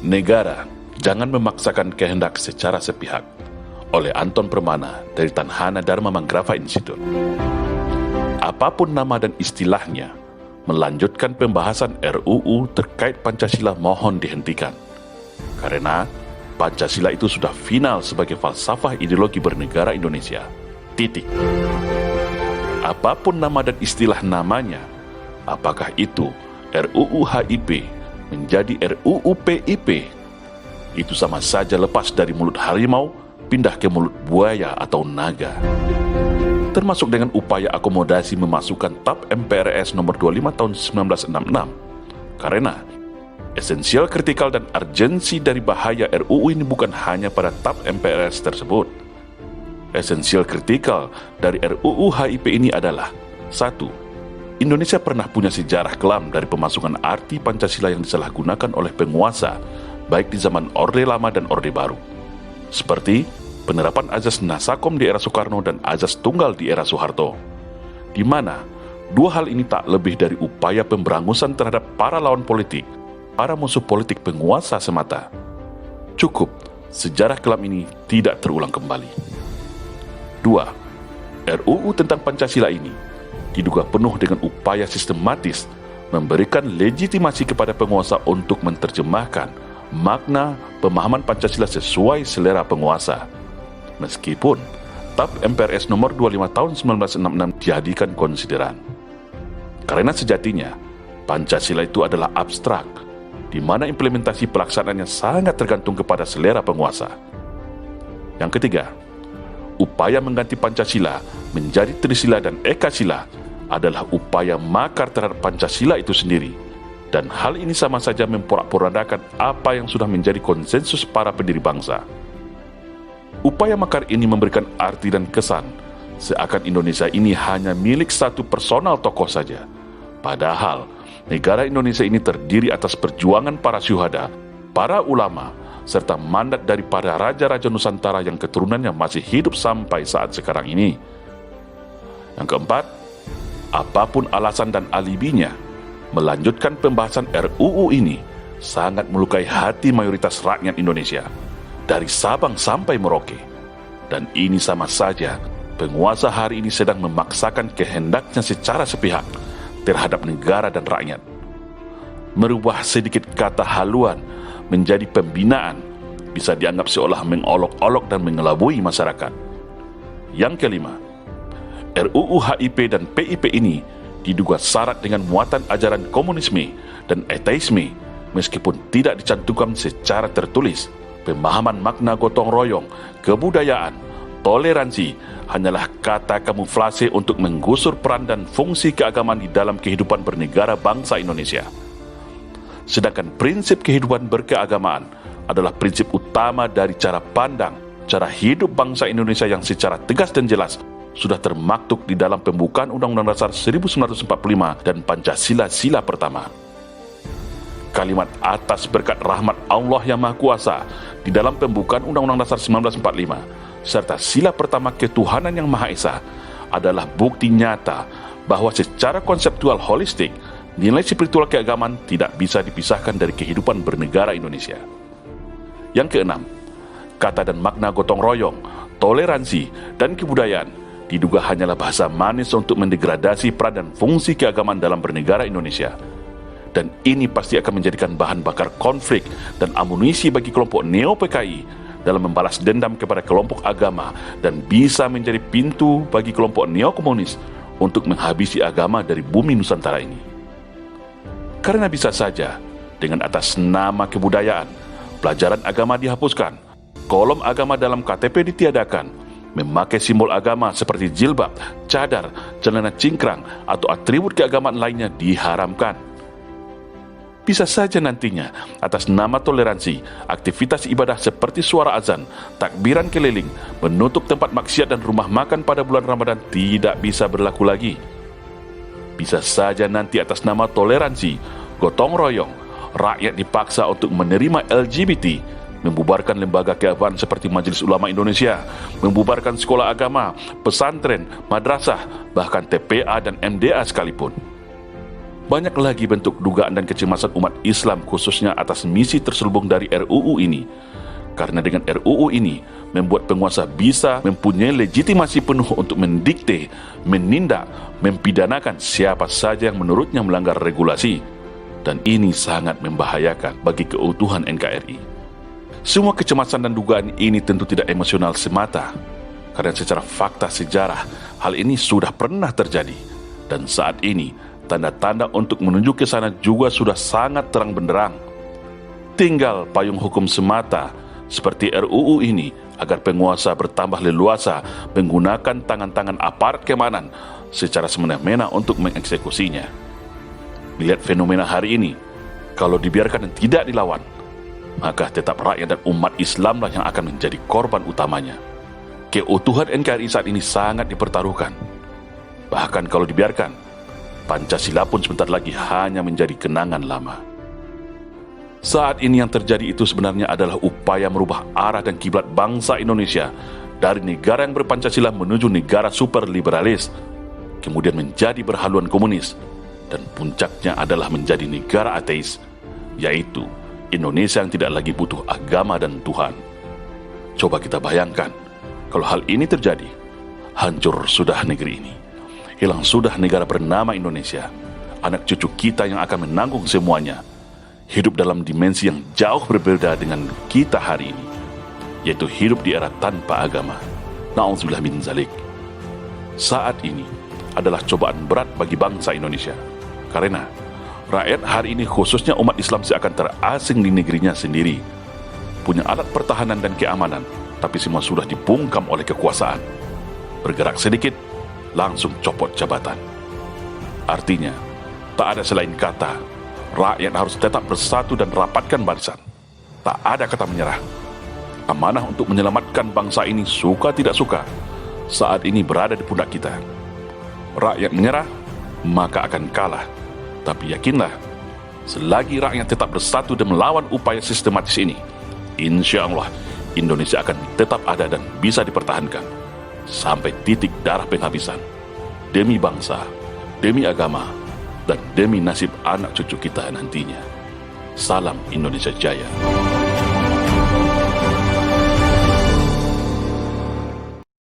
Negara jangan memaksakan kehendak secara sepihak, oleh Anton Permana dari Tanhana Dharma Manggrafa Institute. Apapun nama dan istilahnya, melanjutkan pembahasan RUU terkait Pancasila mohon dihentikan. Karena Pancasila itu sudah final sebagai falsafah ideologi bernegara Indonesia. Titik. Apapun nama dan istilah namanya, apakah itu RUU HIP menjadi RUU PIP, itu sama saja lepas dari mulut harimau pindah ke mulut buaya atau naga. Termasuk dengan upaya akomodasi memasukkan TAP MPRS nomor 25 tahun 1966. Karena esensial, kritikal, dan urgensi dari bahaya RUU ini bukan hanya pada TAP MPRS tersebut. Esensial kritikal dari RUU HIP ini adalah: 1. Indonesia pernah punya sejarah kelam dari pemasukan arti Pancasila yang disalahgunakan oleh penguasa, baik di zaman Orde Lama dan Orde Baru. Seperti penerapan azas Nasakom di era Soekarno dan azas Tunggal di era Soeharto, di mana dua hal ini tak lebih dari upaya pemberangusan terhadap para lawan politik, para musuh politik penguasa semata. Cukup, sejarah kelam ini tidak terulang kembali. 2. RUU tentang Pancasila ini diduga penuh dengan upaya sistematis memberikan legitimasi kepada penguasa untuk menerjemahkan makna pemahaman Pancasila sesuai selera penguasa. Meskipun TAP MPRS nomor 25 tahun 1966 dijadikan konsideran. Karena sejatinya Pancasila itu adalah abstrak, di mana implementasi pelaksanaannya sangat tergantung kepada selera penguasa. Yang ketiga, upaya mengganti Pancasila menjadi Trisila dan Ekasila adalah upaya makar terhadap Pancasila itu sendiri, dan hal ini sama saja memporak-porandakan apa yang sudah menjadi konsensus para pendiri bangsa. Upaya makar ini memberikan arti dan kesan seakan Indonesia ini hanya milik satu personal tokoh saja, padahal negara Indonesia ini terdiri atas perjuangan para syuhada, para ulama, serta mandat daripada raja-raja Nusantara yang keturunannya masih hidup sampai saat sekarang ini. Yang keempat, apapun alasan dan alibinya, melanjutkan pembahasan RUU ini sangat melukai hati mayoritas rakyat Indonesia, dari Sabang sampai Merauke. Dan ini sama saja, penguasa hari ini sedang memaksakan kehendaknya secara sepihak terhadap negara dan rakyat. Merubah sedikit kata haluan menjadi pembinaan bisa dianggap seolah mengolok-olok dan mengelabui masyarakat. Yang kelima, RUU HIP dan PIP ini diduga syarat dengan muatan ajaran komunisme dan ateisme, meskipun tidak dicantumkan secara tertulis. Pemahaman makna gotong royong, kebudayaan, toleransi hanyalah kata kamuflase untuk menggusur peran dan fungsi keagamaan di dalam kehidupan bernegara bangsa Indonesia. Sedangkan prinsip kehidupan berkeagamaan adalah prinsip utama dari cara pandang, cara hidup bangsa Indonesia yang secara tegas dan jelas sudah termaktub di dalam pembukaan Undang-Undang Dasar 1945 dan Pancasila Sila Pertama. Kalimat atas berkat rahmat Allah yang Maha Kuasa di dalam pembukaan Undang-Undang Dasar 1945 serta Sila Pertama Ketuhanan yang Maha Esa adalah bukti nyata bahwa secara konseptual holistik, nilai spiritual keagamaan tidak bisa dipisahkan dari kehidupan bernegara Indonesia. Yang keenam, kata dan makna gotong royong, toleransi, dan kebudayaan diduga hanyalah bahasa manis untuk mendegradasi peran dan fungsi keagamaan dalam bernegara Indonesia. Dan ini pasti akan menjadikan bahan bakar konflik dan amunisi bagi kelompok neo-PKI dalam membalas dendam kepada kelompok agama, dan bisa menjadi pintu bagi kelompok neo-komunis untuk menghabisi agama dari bumi Nusantara ini. Karena bisa saja dengan atas nama kebudayaan, pelajaran agama dihapuskan, kolom agama dalam KTP ditiadakan, memakai simbol agama seperti jilbab, cadar, celana cingkrang, atau atribut keagamaan lainnya diharamkan. Bisa saja nantinya atas nama toleransi, aktivitas ibadah seperti suara azan, takbiran keliling, menutup tempat maksiat dan rumah makan pada bulan Ramadan tidak bisa berlaku lagi. Bisa saja nanti atas nama toleransi, gotong royong, rakyat dipaksa untuk menerima LGBT, membubarkan lembaga keagamaan seperti Majelis Ulama Indonesia, membubarkan sekolah agama, pesantren, madrasah, bahkan TPA dan MDA sekalipun. Banyak lagi bentuk dugaan dan kecemasan umat Islam khususnya atas misi terselubung dari RUU ini. Karena dengan RUU ini membuat penguasa bisa mempunyai legitimasi penuh untuk mendikte, menindak, mempidanakan siapa saja yang menurutnya melanggar regulasi. Dan ini sangat membahayakan bagi keutuhan NKRI. Semua kecemasan dan dugaan ini tentu tidak emosional semata. Karena secara fakta sejarah, hal ini sudah pernah terjadi. Dan saat ini, tanda-tanda untuk menuju ke sana juga sudah sangat terang benderang. Tinggal payung hukum semata seperti RUU ini agar penguasa bertambah leluasa menggunakan tangan-tangan aparat keamanan secara semena-mena untuk mengeksekusinya. Melihat fenomena hari ini, kalau dibiarkan dan tidak dilawan, maka tetap rakyat dan umat Islamlah yang akan menjadi korban utamanya. Keutuhan NKRI saat ini sangat dipertaruhkan. Bahkan kalau dibiarkan, Pancasila pun sebentar lagi hanya menjadi kenangan lama. Saat ini yang terjadi itu sebenarnya adalah upaya merubah arah dan kiblat bangsa Indonesia dari negara yang berpancasila menuju negara super liberalis, kemudian menjadi berhaluan komunis, dan puncaknya adalah menjadi negara ateis, yaitu Indonesia yang tidak lagi butuh agama dan Tuhan. Coba kita bayangkan, kalau hal ini terjadi, hancur sudah negeri ini. Hilang sudah negara bernama Indonesia. Anak cucu kita yang akan menanggung semuanya hidup dalam dimensi yang jauh berbeda dengan kita hari ini, yaitu hidup di era tanpa agama. Na'udzubillah min zalik. Saat ini adalah cobaan berat bagi bangsa Indonesia, karena rakyat hari ini khususnya umat Islam seakan terasing di negerinya sendiri. Punya alat pertahanan dan keamanan, tapi semua sudah dibungkam oleh kekuasaan. Bergerak sedikit, langsung copot jabatan. Artinya, tak ada selain kata, rakyat harus tetap bersatu dan rapatkan barisan. Tak ada kata menyerah. Amanah untuk menyelamatkan bangsa ini suka tidak suka, saat ini berada di pundak kita. Rakyat menyerah, maka akan kalah. Tapi yakinlah, selagi rakyat tetap bersatu dan melawan upaya sistematis ini, insya Allah Indonesia akan tetap ada dan bisa dipertahankan sampai titik darah penghabisan, demi bangsa, demi agama, dan demi nasib anak cucu kita nantinya. Salam Indonesia Jaya.